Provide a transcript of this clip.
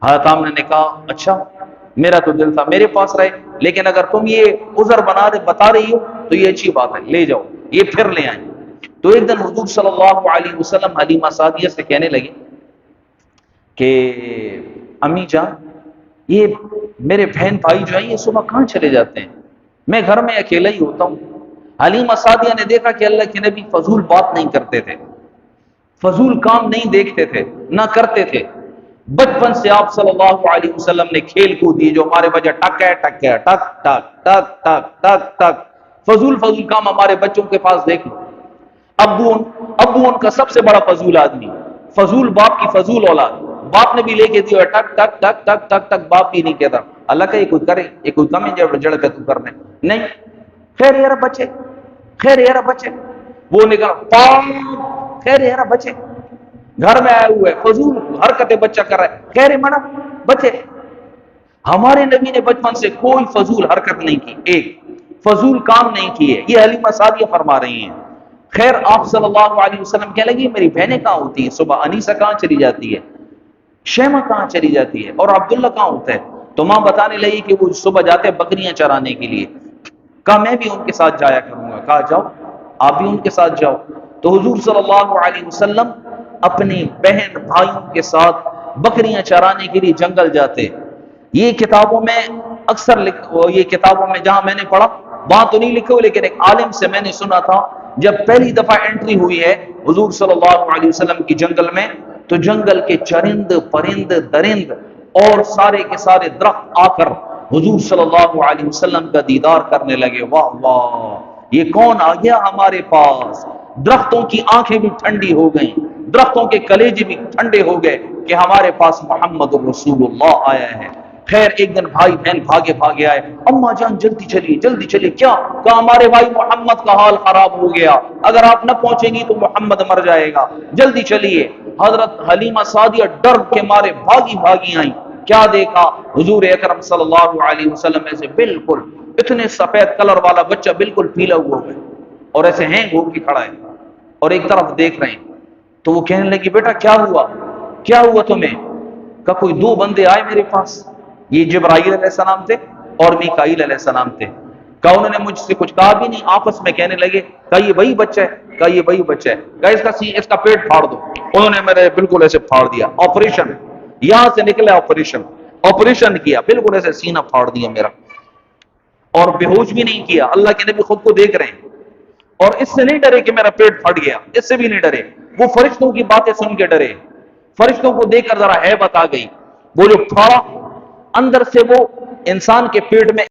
حضرت آمنہ نے کہا اچھا میرا تو دل تھا میرے پاس رہے، لیکن اگر تم یہ عذر بتا رہی ہو تو یہ اچھی بات ہے، لے جاؤ، یہ پھر لے آئیں۔ تو ایک دن حضور صلی اللہ علیہ وسلم حلیمہ سعدیہ سے کہنے لگے کہ امی جان، یہ میرے بہن بھائی جو ہیں یہ صبح کہاں چلے جاتے ہیں، میں گھر میں اکیلا ہی ہوتا ہوں۔ حلیمہ سعدیہ نے دیکھا کہ اللہ کے نبی فضول بات نہیں کرتے تھے، فضول کام نہیں دیکھتے تھے، نہ کرتے تھے۔ بچپن سے آپ صلی اللہ علیہ وسلم نے کھیل کود دی، جو ہمارے بچے ٹک ہے ٹک ہے ٹک ٹک ٹک ٹک ٹک ٹک، فضول کام ہمارے بچوں کے پاس دیکھ لو۔ ابو ان کا سب سے بڑا فضول آدمی، فضول باپ کی فضول اولاد، باپ نے بھی لے کے دیا ٹک ٹک ٹک ٹک ٹک ٹک، باپ بھی نہیں کہتا اللہ کا یہ کوئی کرے، یہ کوئی کم ہے جڑ کے تو کرنے نہیں، خیر یار بچے، خیر یار بچے، وہ نکلا پاپ، خیر یار بچے، گھر میں آئے ہوئے فضول حرکتیں بچہ کر رہا ہے، خیر میڈم بچے۔ ہمارے نبی نے بچپن سے کوئی فضول حرکت نہیں کی، ایک فضول کام نہیں کیے، یہ حلیمہ سعدیہ فرما رہی ہیں۔ خیر آپ صلی اللہ علیہ وسلم کہنے لگی میری بہنیں کہاں ہوتی ہیں، صبح انیسہ کہاں چلی جاتی ہے، شیمہ کہاں چلی جاتی ہے، اور عبداللہ کہاں ہوتا ہے؟ تو ماں بتانے لگی کہ وہ صبح جاتے بکریاں چرانے کے لیے۔ کہا میں بھی ان کے ساتھ جایا کروں گا، کہا جاؤ آپ بھی ان کے ساتھ جاؤ۔ تو حضور صلی اللہ علیہ وسلم اپنی بہن بھائیوں کے ساتھ بکریاں چرانے کے لیے جنگل جاتے۔ یہ کتابوں میں اکثر یہ کتابوں میں جہاں میں نے پڑھا وہاں تو نہیں لکھے ہوئے، لیکن ایک عالم سے میں نے سنا تھا جب پہلی دفعہ انٹری ہوئی ہے حضور صلی اللہ علیہ وسلم کی جنگل میں، تو جنگل کے چرند پرند درند اور سارے کے سارے درخت آ کر حضور صلی اللہ علیہ وسلم کا دیدار کرنے لگے۔ واہ واہ، یہ کون آ گیا ہمارے پاس؟ درختوں کی آنکھیں بھی ٹھنڈی ہو گئیں، درختوں کے کلیجے بھی ٹھنڈے ہو گئے کہ ہمارے پاس محمد رسول اللہ آیا ہے۔ خیر ایک دن بھائی بہن بھاگے آئے، اماں جان جلدی چلیے جلدی چلیے، کیا؟ کہا ہمارے بھائی محمد کا حال خراب ہو گیا، اگر آپ نہ پہنچیں گی تو محمد مر جائے گا، جلدی چلیے۔ حضرت حلیمہ سعدیہ ڈر کے مارے بھاگی آئیں، کیا دیکھا؟ حضور اکرم صلی اللہ علیہ وسلم ایسے بالکل اتنے سفید کلر والا بچہ بالکل پیلا ہوا ہے اور ایسے ہینگ ہو کے کھڑا ہے اور ایک طرف دیکھ رہے ہیں۔ تو وہ کہنے لگی بیٹا کیا ہوا تمہیں؟ کہ کوئی دو بندے آئے میرے پاس، یہ جبرائیل علیہ السلام تھے اور میکائیل علیہ السلام تھے۔ کہ انہوں نے مجھ سے کچھ کہا بھی نہیں، آپس میں کہنے لگے کہ یہ وہی بچہ ہے، کہ یہ وہی بچہ ہے، کہ اس کا پیٹ پھاڑ دو۔ انہوں نے میرے بالکل ایسے پھاڑ دیا، آپریشن یہاں سے نکلا، آپریشن کیا، بالکل ایسے سینہ پھاڑ دیا میرا، اور بے ہوش بھی نہیں کیا۔ اللہ کے نبی خود کو دیکھ رہے ہیں، اور اس سے نہیں ڈرے کہ میرا پیٹ پھٹ گیا، اس سے بھی نہیں ڈرے، وہ فرشتوں کی باتیں سن کے ڈرے، فرشتوں کو دیکھ کر ذرا ہیبت آ گئی۔ وہ جو پھاڑا اندر سے وہ انسان کے پیٹ میں